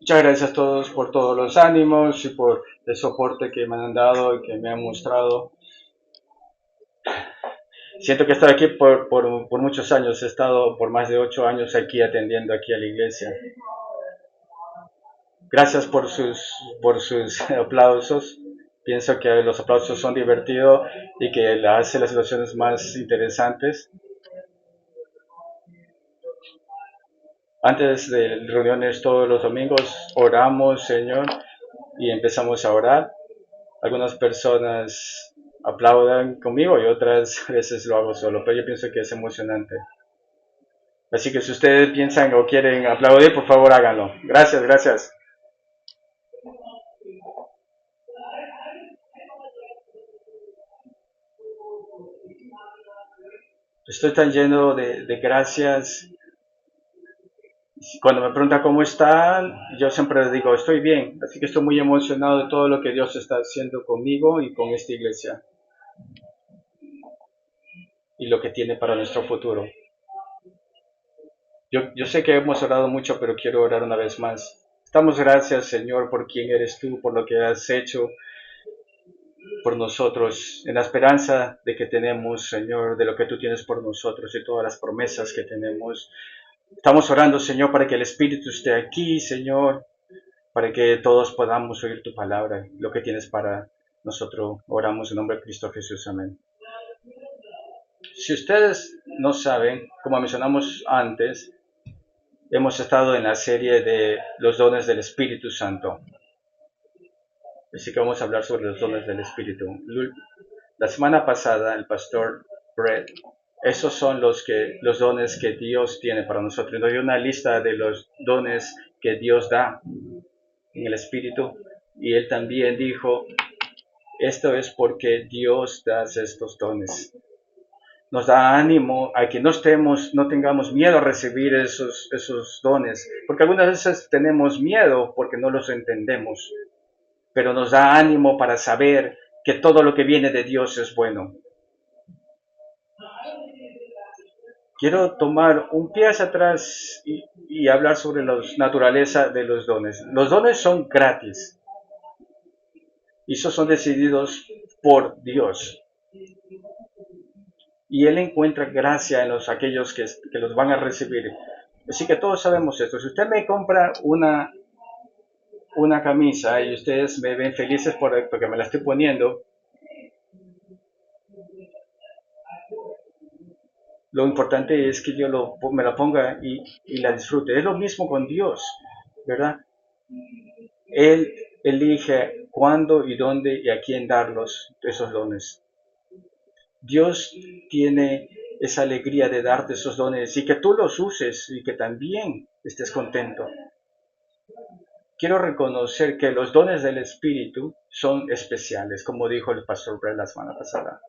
Muchas gracias a todos por todos los ánimos y por el soporte que me han dado y que me han mostrado. Siento que estoy aquí por muchos años. He estado por más de 8 años aquí atendiendo aquí a la iglesia. Gracias por sus aplausos. Pienso que los aplausos son divertidos y que hace las situaciones más interesantes. Antes de reuniones todos los domingos oramos, Señor, y empezamos a orar. Algunas personas aplaudan conmigo y otras veces lo hago solo, pero yo pienso que es emocionante. Así que si ustedes piensan o quieren aplaudir, por favor háganlo. Gracias, gracias. Estoy tan lleno de gracias. Cuando me preguntan cómo están, yo siempre les digo, estoy bien. Así que estoy muy emocionado de todo lo que Dios está haciendo conmigo y con esta iglesia y lo que tiene para nuestro futuro. Yo sé que hemos orado mucho, pero quiero orar una vez más. Damos gracias, Señor, por quién eres tú, por lo que has hecho por nosotros, en la esperanza de que tenemos, Señor, de lo que tú tienes por nosotros y todas las promesas que tenemos. Estamos orando, Señor, para que el Espíritu esté aquí, Señor, para que todos podamos oír tu palabra, lo que tienes para nosotros. Oramos en nombre de Cristo Jesús. Amén. Si ustedes no saben, como mencionamos antes, hemos estado en la serie de los dones del Espíritu Santo. Así que vamos a hablar sobre los dones del Espíritu. La semana pasada, el pastor Brett, esos son los dones que Dios tiene para nosotros. Nos dio una lista de los dones que Dios da en el Espíritu. Y él también dijo, esto es porque Dios da estos dones. Nos da ánimo a que no tengamos miedo a recibir esos dones. Porque algunas veces tenemos miedo porque no los entendemos. Pero nos da ánimo para saber que todo lo que viene de Dios es bueno. Quiero tomar un pie hacia atrás y hablar sobre la naturaleza de los dones. Los dones son gratis y esos son decididos por Dios. Y Él encuentra gracia en aquellos que los van a recibir. Así que todos sabemos esto. Si usted me compra una camisa y ustedes me ven felices porque me la estoy poniendo, lo importante es que yo me la ponga y la disfrute. Es lo mismo con Dios, ¿verdad? Él elige cuándo y dónde y a quién darlos esos dones. Dios tiene esa alegría de darte esos dones y que tú los uses y que también estés contento. Quiero reconocer que los dones del Espíritu son especiales, como dijo el pastor Brett la semana pasada.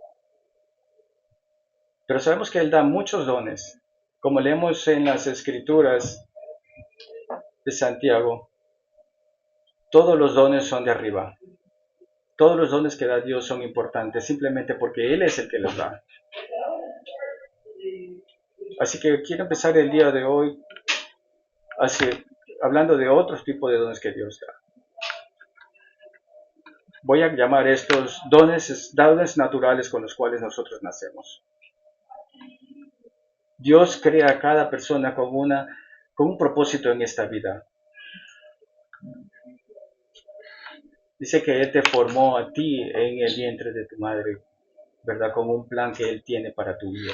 Pero sabemos que Él da muchos dones, como leemos en las Escrituras de Santiago. Todos los dones son de arriba. Todos los dones que da Dios son importantes, simplemente porque Él es el que los da. Así que quiero empezar el día de hoy hablando de otros tipos de dones que Dios da. Voy a llamar estos dones naturales con los cuales nosotros nacemos. Dios crea a cada persona con un propósito en esta vida. Dice que Él te formó a ti en el vientre de tu madre, ¿verdad? Con un plan que Él tiene para tu vida.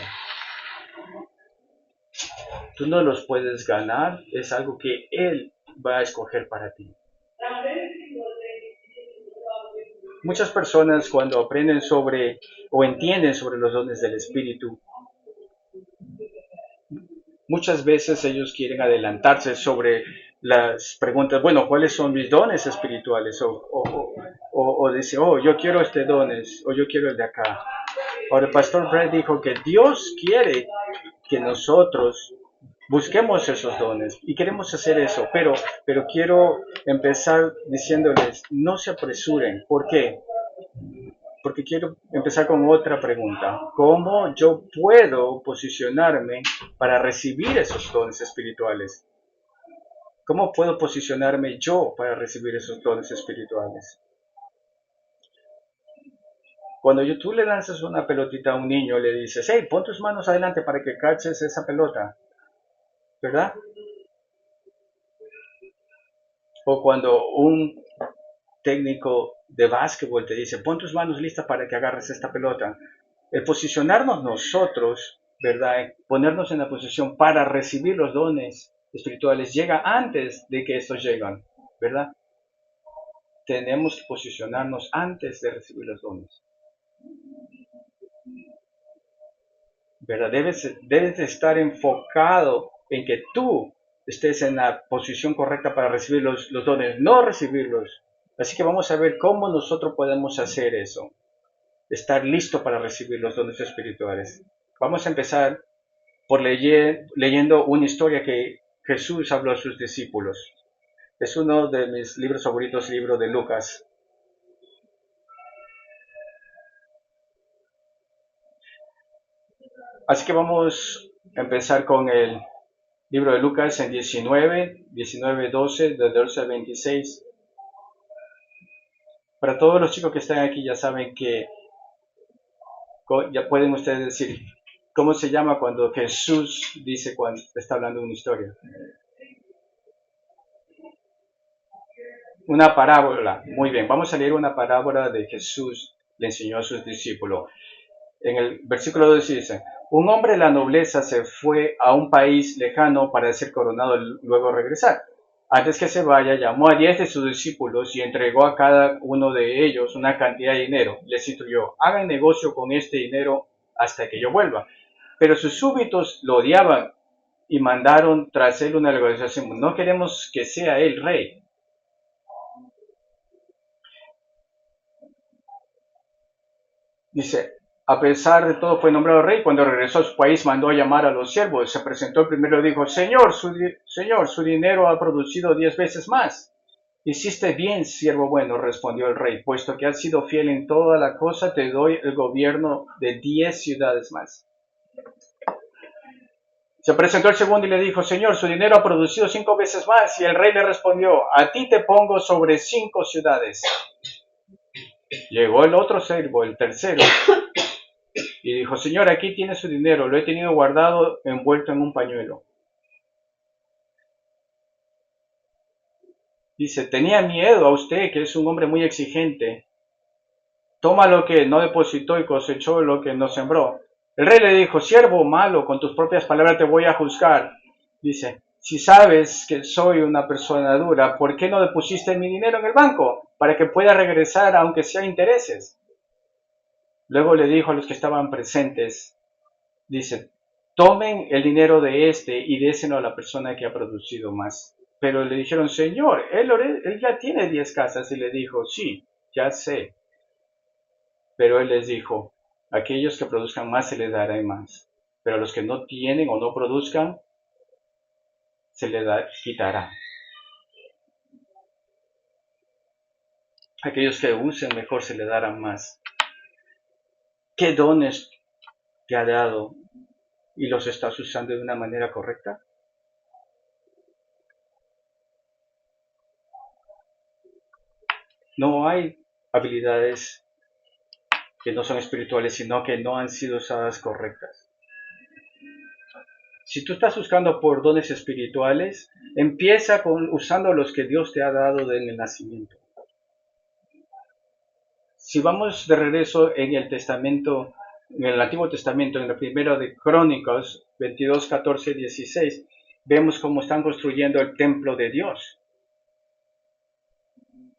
Tú no los puedes ganar, es algo que Él va a escoger para ti. Muchas personas cuando aprenden sobre o entienden sobre los dones del Espíritu, muchas veces ellos quieren adelantarse sobre las preguntas, bueno, ¿cuáles son mis dones espirituales? O dice, oh, yo quiero este dones, o yo quiero el de acá. Ahora, el pastor Brett dijo que Dios quiere que nosotros busquemos esos dones y queremos hacer eso, pero quiero empezar diciéndoles, no se apresuren. ¿Por qué? Porque quiero empezar con otra pregunta. ¿Cómo yo puedo posicionarme para recibir esos dones espirituales? ¿Cómo puedo posicionarme yo para recibir esos dones espirituales? Cuando tú le lanzas una pelotita a un niño, le dices, hey, pon tus manos adelante para que caches esa pelota, ¿verdad? O cuando un técnico de básquetbol te dice, pon tus manos listas para que agarres esta pelota. El posicionarnos nosotros, ¿verdad? Ponernos en la posición para recibir los dones espirituales llega antes de que estos llegan, ¿verdad? Tenemos que posicionarnos antes de recibir los dones, ¿verdad? Debes de estar enfocado en que tú estés en la posición correcta para recibir los dones, no recibirlos. Así que vamos a ver cómo nosotros podemos hacer eso, estar listo para recibir los dones espirituales. Vamos a empezar por leyendo una historia que Jesús habló a sus discípulos. Es uno de mis libros favoritos, libro de Lucas. Así que vamos a empezar con el libro de Lucas en 19:12, de 12 a 26. Para todos los chicos que están aquí ya saben que ya pueden ustedes decir cómo se llama cuando Jesús dice cuando está hablando de una historia. Una parábola. Muy bien, vamos a leer una parábola de Jesús le enseñó a sus discípulos. En el versículo 2 dice, un hombre de la nobleza se fue a un país lejano para ser coronado y luego regresar. Antes que se vaya, llamó a 10 de sus discípulos y entregó a cada uno de ellos una cantidad de dinero. Les instruyó, hagan negocio con este dinero hasta que yo vuelva. Pero sus súbditos lo odiaban y mandaron tras él una negociación. No queremos que sea él rey. Dice, a pesar de todo fue nombrado rey. Cuando regresó a su país mandó a llamar a los siervos. Se presentó el primero y dijo, Señor, su dinero ha producido 10 veces más. Hiciste bien, siervo bueno, respondió el rey, puesto que has sido fiel en toda la cosa, te doy el gobierno de 10 ciudades más. Se presentó el segundo y le dijo, Señor, su dinero ha producido 5 veces más. Y el rey le respondió, a ti te pongo sobre 5 ciudades. Llegó el otro siervo, el tercero, y dijo, Señor, aquí tiene su dinero, lo he tenido guardado envuelto en un pañuelo. Dice, tenía miedo a usted, que es un hombre muy exigente. Toma lo que no depositó y cosechó lo que no sembró. El rey le dijo, siervo malo, con tus propias palabras te voy a juzgar. Dice, si sabes que soy una persona dura, ¿por qué no deposiste mi dinero en el banco? Para que pueda regresar aunque sea intereses. Luego le dijo a los que estaban presentes, dice, tomen el dinero de este y déselo a la persona que ha producido más. Pero le dijeron, Señor, él ya tiene 10 casas. Y le dijo, sí, ya sé. Pero él les dijo, aquellos que produzcan más se les dará más. Pero a los que no tienen o no produzcan, se les quitará. Aquellos que usen mejor se les dará más. ¿Qué dones te ha dado y los estás usando de una manera correcta? No hay habilidades que no son espirituales, sino que no han sido usadas correctas. Si tú estás buscando por dones espirituales, empieza usando los que Dios te ha dado en el nacimiento. Si vamos de regreso en el Testamento, en el Antiguo Testamento, en la primera de Crónicas 22, 14, 16, vemos cómo están construyendo el templo de Dios.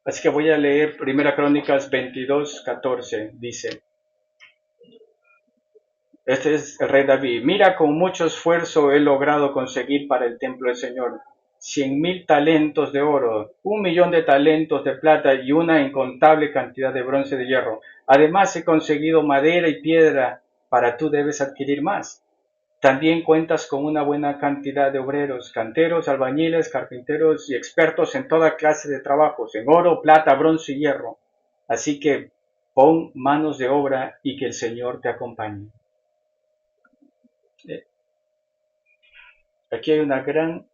Así que voy a leer Primera Crónicas 22, 14, dice, este es el rey David, mira, con mucho esfuerzo he logrado conseguir para el templo del Señor 100,000 talentos de oro, 1,000,000 de talentos de plata y una incontable cantidad de bronce y de hierro. Además he conseguido madera y piedra, para tú debes adquirir más. También cuentas con una buena cantidad de obreros, canteros, albañiles, carpinteros y expertos en toda clase de trabajos, en oro, plata, bronce y hierro. Así que pon manos de obra y que el Señor te acompañe. Aquí hay una gran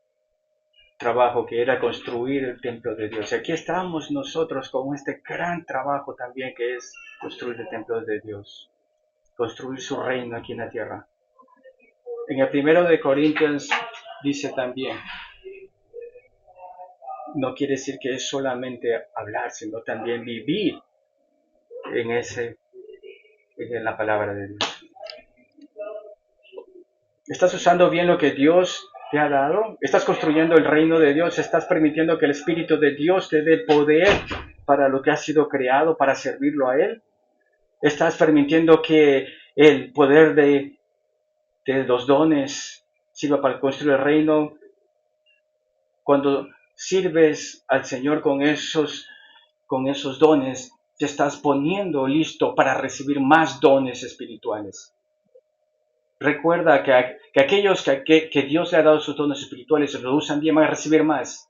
trabajo que era construir el templo de Dios. Y aquí estamos nosotros con este gran trabajo también que es construir el templo de Dios, construir su reino aquí en la tierra. En el 1 Corintios dice también, no quiere decir que es solamente hablar, sino también vivir en la palabra de Dios. ¿Estás usando bien lo que Dios te ha dado? ¿Estás construyendo el reino de Dios? ¿Estás permitiendo que el Espíritu de Dios te dé poder para lo que ha sido creado, para servirlo a Él? ¿Estás permitiendo que el poder de los dones sirva para construir el reino? Cuando sirves al Señor con esos dones, te estás poniendo listo para recibir más dones espirituales. Recuerda que aquellos que Dios le ha dado sus dones espirituales lo usan bien, van a recibir más.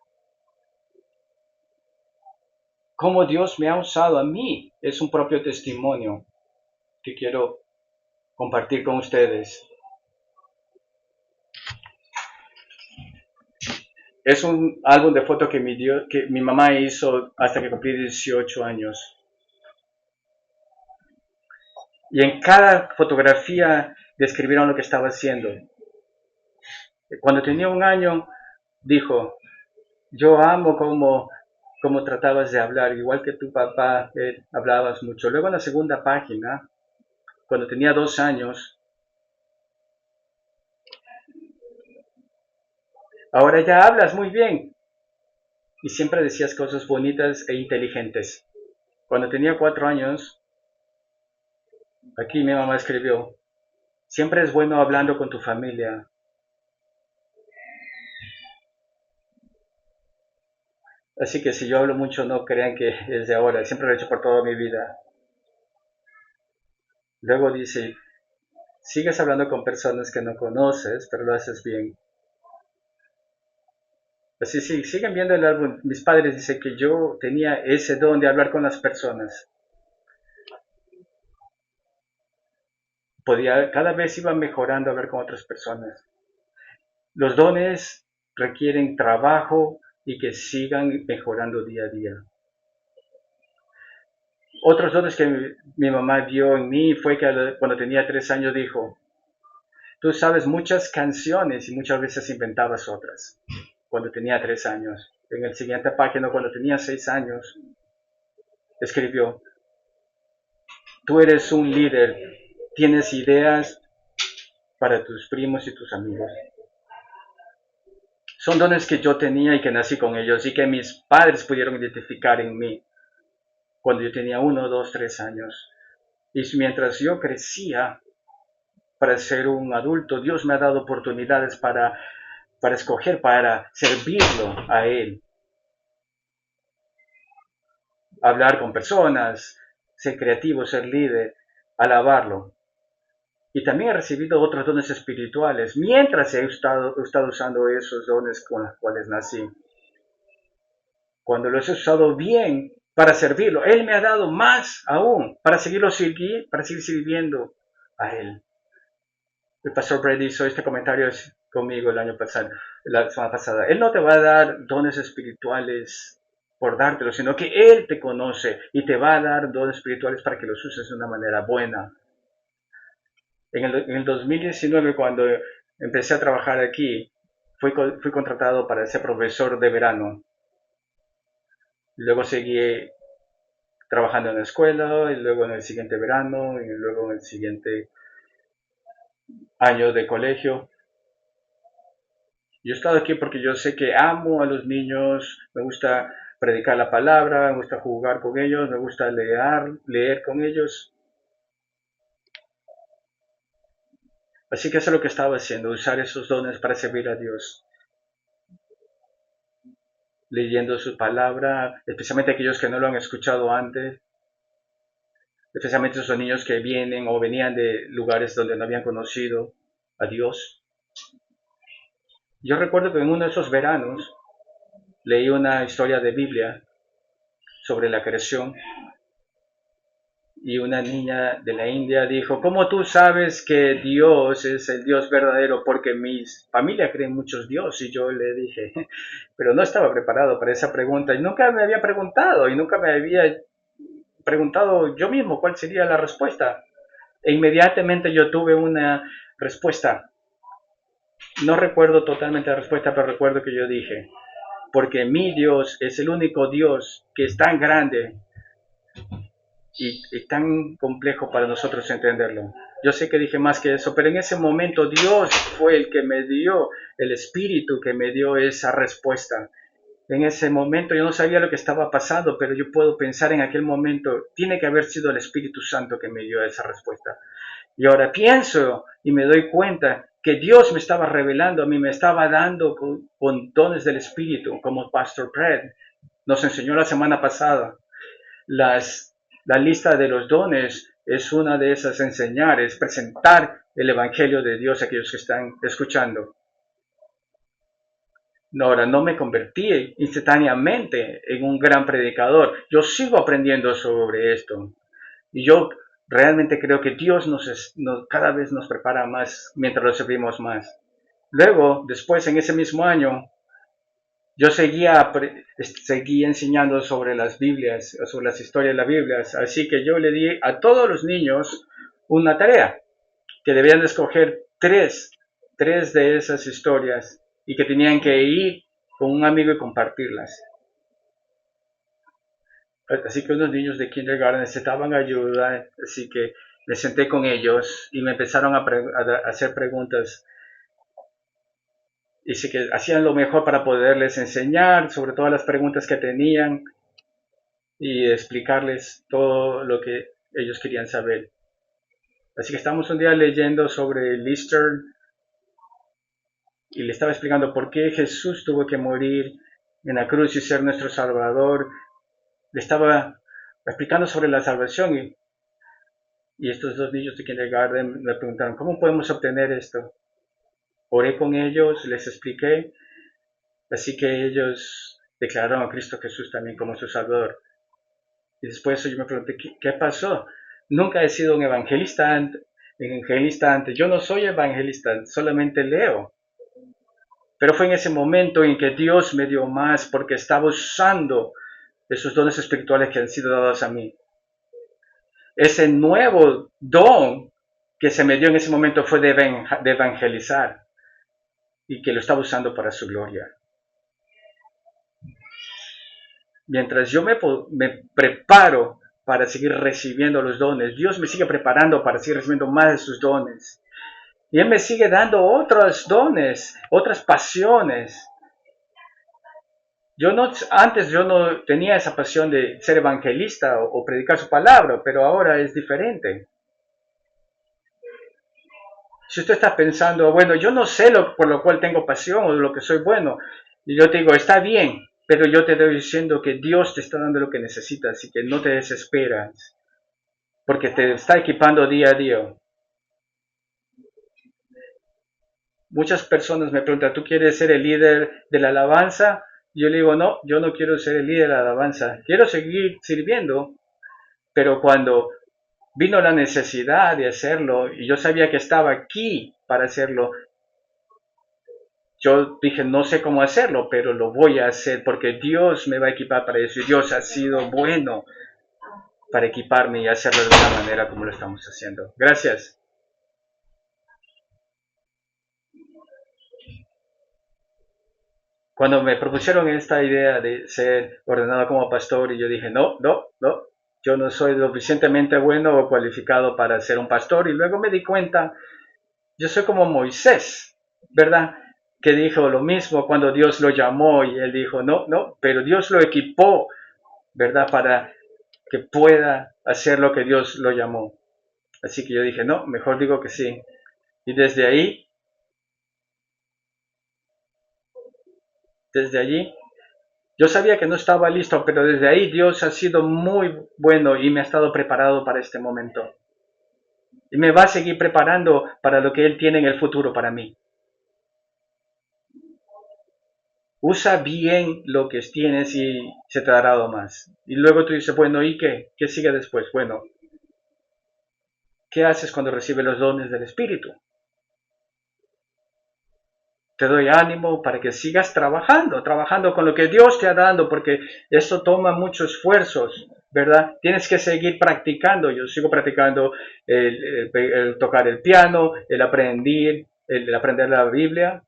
Cómo Dios me ha usado a mí es un propio testimonio que quiero compartir con ustedes. Es un álbum de fotos que mi mamá hizo hasta que cumplí 18 años. Y en cada fotografía describieron lo que estaba haciendo. Cuando tenía 1 año, dijo, yo amo cómo tratabas de hablar, igual que tu papá, hablabas mucho. Luego en la segunda página, cuando tenía 2 años, ahora ya hablas muy bien. Y siempre decías cosas bonitas e inteligentes. Cuando tenía 4 años, aquí mi mamá escribió, siempre es bueno hablando con tu familia. Así que si yo hablo mucho, no crean que es de ahora, siempre lo he hecho por toda mi vida. Luego dice, sigues hablando con personas que no conoces, pero lo haces bien. Así sí, siguen viendo el álbum. Mis padres dicen que yo tenía ese don de hablar con las personas. Cada vez iba mejorando hablar con otras personas. Los dones requieren trabajo y que sigan mejorando día a día. Otros dones que mi mamá vio en mí fue que cuando tenía 3 años dijo, tú sabes muchas canciones y muchas veces inventabas otras. Cuando tenía 3 años. En el siguiente página, cuando tenía 6 años, escribió, tú eres un líder, tienes ideas para tus primos y tus amigos. Son dones que yo tenía y que nací con ellos y que mis padres pudieron identificar en mí cuando yo tenía 1, 2, 3 años. Y mientras yo crecía para ser un adulto, Dios me ha dado oportunidades para escoger, para servirlo a Él. Hablar con personas, ser creativo, ser líder, alabarlo. Y también he recibido otros dones espirituales mientras he estado usando esos dones con los cuales nací. Cuando los he usado bien para servirlo, Él me ha dado más aún para seguir sirviendo a Él. El pastor Brady hizo este comentario conmigo la semana pasada. Él no te va a dar dones espirituales por dártelos, sino que Él te conoce y te va a dar dones espirituales para que los uses de una manera buena. En el 2019, cuando empecé a trabajar aquí, fui contratado para ser profesor de verano. Luego seguí trabajando en la escuela, y luego en el siguiente verano, y luego en el siguiente año de colegio. Yo he estado aquí porque yo sé que amo a los niños, me gusta predicar la palabra, me gusta jugar con ellos, me gusta leer con ellos. Así que eso es lo que estaba haciendo, usar esos dones para servir a Dios. Leyendo su palabra, especialmente aquellos que no lo han escuchado antes, especialmente esos niños que vienen o venían de lugares donde no habían conocido a Dios. Yo recuerdo que en uno de esos veranos leí una historia de Biblia sobre la creación Y una niña de la India dijo, ¿cómo tú sabes que Dios es el Dios verdadero? Porque mi familia cree en muchos dioses. Y yo le dije, pero no estaba preparado para esa pregunta. Y nunca me había preguntado, y nunca me había preguntado yo mismo cuál sería la respuesta. E inmediatamente yo tuve una respuesta. No recuerdo totalmente la respuesta, pero recuerdo que yo dije, porque mi Dios es el único Dios que es tan grande y tan complejo para nosotros entenderlo. Yo sé que dije más que eso, pero en ese momento Dios fue el que me dio, el Espíritu que me dio esa respuesta. En ese momento yo no sabía lo que estaba pasando, pero yo puedo pensar en aquel momento, tiene que haber sido el Espíritu Santo que me dio esa respuesta. Y ahora pienso y me doy cuenta que Dios me estaba revelando a mí, me estaba dando con dones del Espíritu, como Pastor Brad nos enseñó la semana pasada. La lista de los dones es una de esas enseñar, es presentar el Evangelio de Dios a aquellos que están escuchando. Ahora, no me convertí instantáneamente en un gran predicador. Yo sigo aprendiendo sobre esto. Y yo realmente creo que Dios cada vez nos prepara más mientras lo servimos más. Luego, después, en ese mismo año, yo seguía enseñando sobre las Biblias, sobre las historias de las Biblias. Así que yo le di a todos los niños una tarea, que debían escoger tres de esas historias y que tenían que ir con un amigo y compartirlas. Así que unos niños de kindergarten necesitaban ayuda, así que me senté con ellos y me empezaron a hacer preguntas. Y sí que hacían lo mejor para poderles enseñar sobre todas las preguntas que tenían y explicarles todo lo que ellos querían saber. Así que estamos un día leyendo sobre el Easter y le estaba explicando por qué Jesús tuvo que morir en la cruz y ser nuestro Salvador. Le estaba explicando sobre la salvación y estos dos niños de kindergarten me preguntaron, ¿cómo podemos obtener esto? Oré con ellos, les expliqué, así que ellos declararon a Cristo Jesús también como su Salvador. Y después yo me pregunté, ¿qué pasó? Nunca he sido un evangelista antes. Yo no soy evangelista, solamente leo. Pero fue en ese momento en que Dios me dio más porque estaba usando esos dones espirituales que han sido dados a mí. Ese nuevo don que se me dio en ese momento fue de evangelizar y que lo estaba usando para su gloria. Mientras yo me preparo para seguir recibiendo los dones, Dios me sigue preparando para seguir recibiendo más de sus dones. Y Él me sigue dando otros dones, otras pasiones. Antes yo no tenía esa pasión de ser evangelista o predicar su palabra, pero ahora es diferente. Si usted está pensando, bueno, yo no sé por lo cual tengo pasión o de lo que soy bueno, y yo te digo, está bien, pero yo te estoy diciendo que Dios te está dando lo que necesitas y que no te desesperas, porque te está equipando día a día. Muchas personas me preguntan, ¿tú quieres ser el líder de la alabanza? Yo le digo, no, yo no quiero ser el líder de la alabanza. Quiero seguir sirviendo, pero cuando vino la necesidad de hacerlo y yo sabía que estaba aquí para hacerlo, yo dije, no sé cómo hacerlo, pero lo voy a hacer porque Dios me va a equipar para eso y Dios ha sido bueno para equiparme y hacerlo de una manera como lo estamos haciendo. Gracias. Cuando me propusieron esta idea de ser ordenado como pastor y yo dije, no, yo no soy lo suficientemente bueno o cualificado para ser un pastor y luego me di cuenta, yo soy como Moisés, ¿verdad? Que dijo lo mismo cuando Dios lo llamó y él dijo, no, pero Dios lo equipó, ¿verdad? Para que pueda hacer lo que Dios lo llamó. Así que yo dije, no, mejor digo que sí. Y desde allí, yo sabía que no estaba listo, pero desde ahí Dios ha sido muy bueno y me ha estado preparado para este momento. Y me va a seguir preparando para lo que Él tiene en el futuro para mí. Usa bien lo que tienes y se te dará más. Y luego tú dices, bueno, ¿y qué? ¿Qué sigue después? Bueno, ¿Qué haces cuando recibes los dones del Espíritu? Te doy ánimo para que sigas trabajando con lo que Dios te ha dado, porque esto toma muchos esfuerzos, ¿verdad? Tienes que seguir practicando. Yo sigo practicando el tocar el piano, el aprender la Biblia.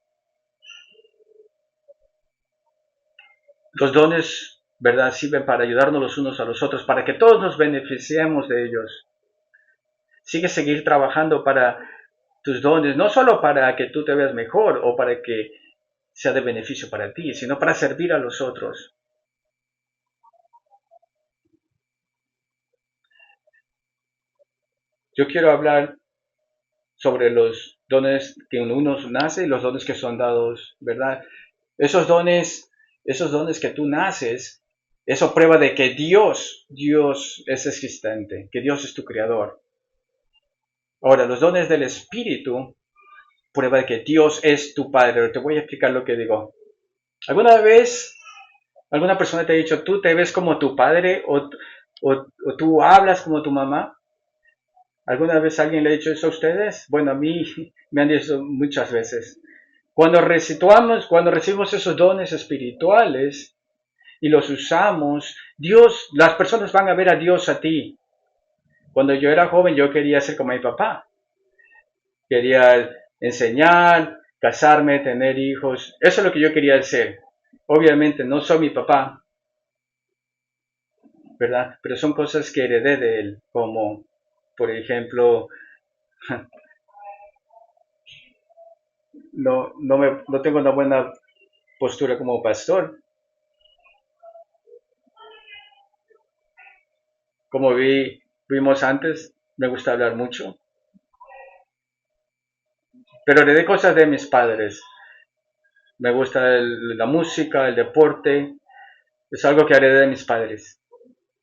Los dones, ¿verdad?, sirven para ayudarnos los unos a los otros, para que todos nos beneficiemos de ellos. Sigue seguir trabajando para tus dones, no solo para que tú te veas mejor o para que sea de beneficio para ti, sino para servir a los otros. Yo quiero hablar sobre los dones que uno nace y los dones que son dados, ¿verdad? Esos dones que tú naces, eso prueba de que Dios es existente, que Dios es tu creador. Ahora, los dones del Espíritu, prueba de que Dios es tu Padre. Te voy a explicar lo que digo. ¿Alguna vez alguna persona te ha dicho, tú te ves como tu padre o tú hablas como tu mamá? ¿Alguna vez alguien le ha dicho eso a ustedes? Bueno, a mí me han dicho muchas veces. Cuando recibimos esos dones espirituales y los usamos, las personas van a ver a Dios a ti. Cuando yo era joven yo quería ser como mi papá. Quería enseñar, casarme, tener hijos. Eso es lo que yo quería hacer. Obviamente no soy mi papá, ¿verdad? Pero son cosas que heredé de él, como, por ejemplo, no tengo una buena postura como pastor. Como vimos antes, me gusta hablar mucho, pero heredé cosas de mis padres. Me gusta la música, el deporte, es algo que heredé de mis padres.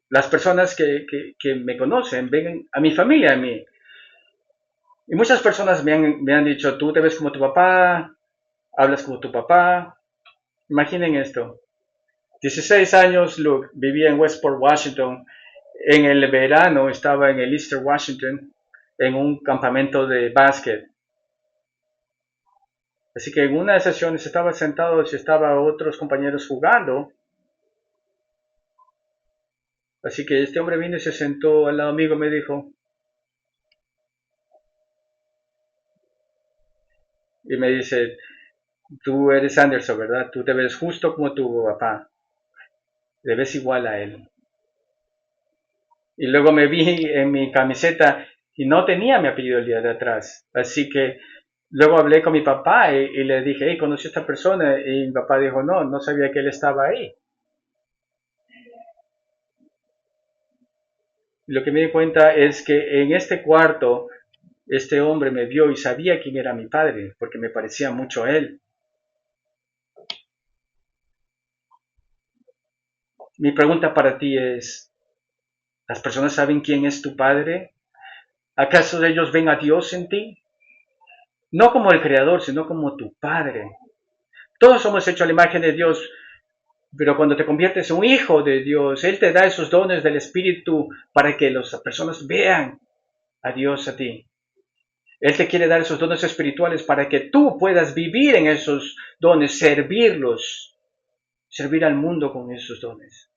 Las personas que me conocen ven a mi familia, a mí. Y muchas personas me han dicho, tú te ves como tu papá, hablas como tu papá. Imaginen esto. 16 años, Luke, vivía en Westport, Washington. En el verano estaba en el Eastern Washington, en un campamento de básquet. Así que en una de esas sesiones estaba sentado y estaba otros compañeros jugando. Así que este hombre vino y se sentó al lado mío y me dijo, y me dice, tú eres Anderson, ¿verdad? Tú te ves justo como tu papá. Te ves igual a él. Y luego me vi en mi camiseta y no tenía mi apellido el día de atrás. Así que luego hablé con mi papá y le dije, hey, conocí a esta persona. Y mi papá dijo, no sabía que él estaba ahí. Y lo que me di cuenta es que en este cuarto, este hombre me vio y sabía quién era mi padre, porque me parecía mucho a él. Mi pregunta para ti es, ¿las personas saben quién es tu padre? ¿Acaso ellos ven a Dios en ti? No como el creador, sino como tu padre. Todos somos hechos a la imagen de Dios, pero cuando te conviertes en un hijo de Dios, Él te da esos dones del Espíritu para que las personas vean a Dios a ti. Él te quiere dar esos dones espirituales para que tú puedas vivir en esos dones, servirlos, servir al mundo con esos dones.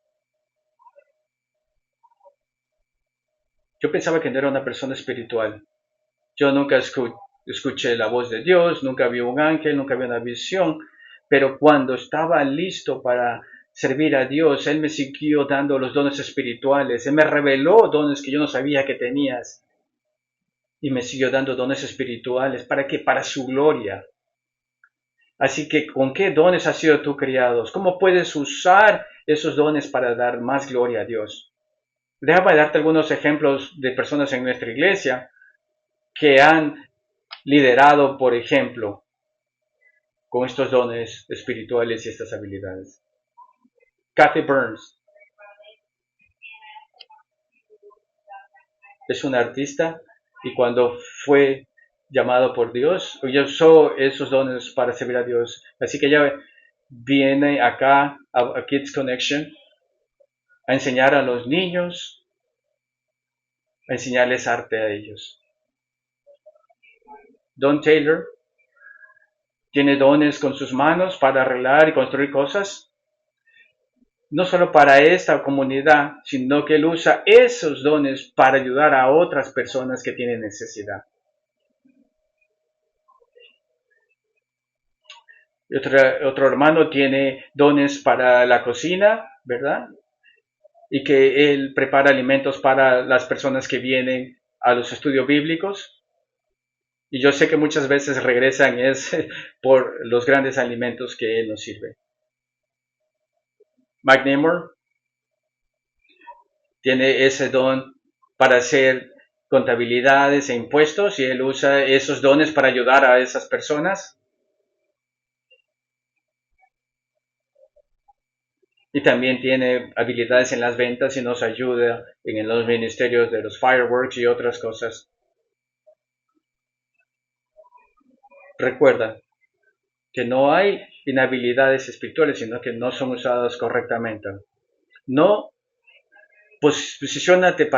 Yo pensaba que no era una persona espiritual. Yo nunca escuché la voz de Dios, nunca vi un ángel, nunca vi una visión, pero cuando estaba listo para servir a Dios, Él me siguió dando los dones espirituales, Él me reveló dones que yo no sabía que tenías y me siguió dando dones espirituales. ¿Para qué? Para su gloria. Así que, ¿con qué dones has sido tú criados? ¿Cómo puedes usar esos dones para dar más gloria a Dios? Déjame darte algunos ejemplos de personas en nuestra iglesia que han liderado, por ejemplo, con estos dones espirituales y estas habilidades. Kathy Burns es una artista y cuando fue llamado por Dios, ella usó esos dones para servir a Dios. Así que ella viene acá a Kids Connection a enseñar a los niños, a enseñarles arte a ellos. Don Taylor tiene dones con sus manos para arreglar y construir cosas, no solo para esta comunidad, sino que él usa esos dones para ayudar a otras personas que tienen necesidad. Otro hermano tiene dones para la cocina, ¿verdad? Y que él prepara alimentos para las personas que vienen a los estudios bíblicos. Y yo sé que muchas veces regresan por los grandes alimentos que él nos sirve. Mike Nemor tiene ese don para hacer contabilidades e impuestos y él usa esos dones para ayudar a esas personas. Y también tiene habilidades en las ventas y nos ayuda en los ministerios de los fireworks y otras cosas. Recuerda que no hay inhabilidades espirituales, sino que no son usadas correctamente. No posiciónate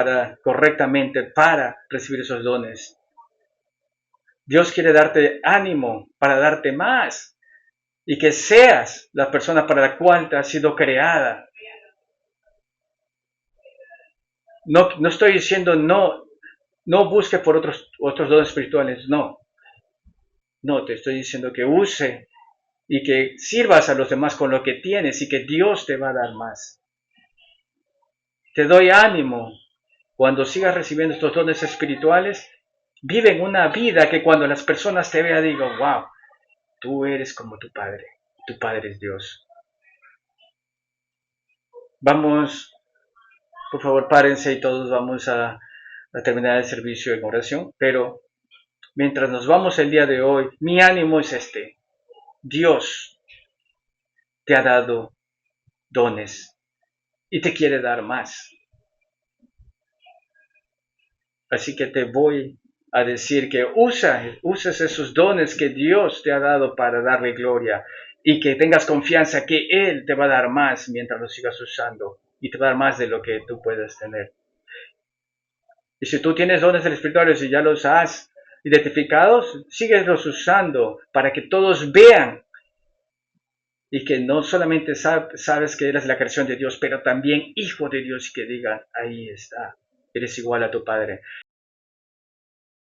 correctamente para recibir esos dones. Dios quiere darte ánimo para darte más y que seas la persona para la cual te has sido creada. No estoy diciendo no busque por otros dones espirituales, no. No, te estoy diciendo que use y que sirvas a los demás con lo que tienes y que Dios te va a dar más. Te doy ánimo. Cuando sigas recibiendo estos dones espirituales, vive una vida que cuando las personas te vean digan, wow, tú eres como tu Padre es Dios. Vamos, por favor, párense y todos vamos a terminar el servicio en oración, pero mientras nos vamos el día de hoy, mi ánimo es este. Dios te ha dado dones y te quiere dar más. Así que te voy a decir que uses esos dones que Dios te ha dado para darle gloria y que tengas confianza que Él te va a dar más mientras lo sigas usando y te va a dar más de lo que tú puedes tener. Y si tú tienes dones espirituales y ya los has identificados, síguelos usando para que todos vean y que no solamente sabes que eres la creación de Dios, pero también hijo de Dios y que digan, ahí está, eres igual a tu Padre.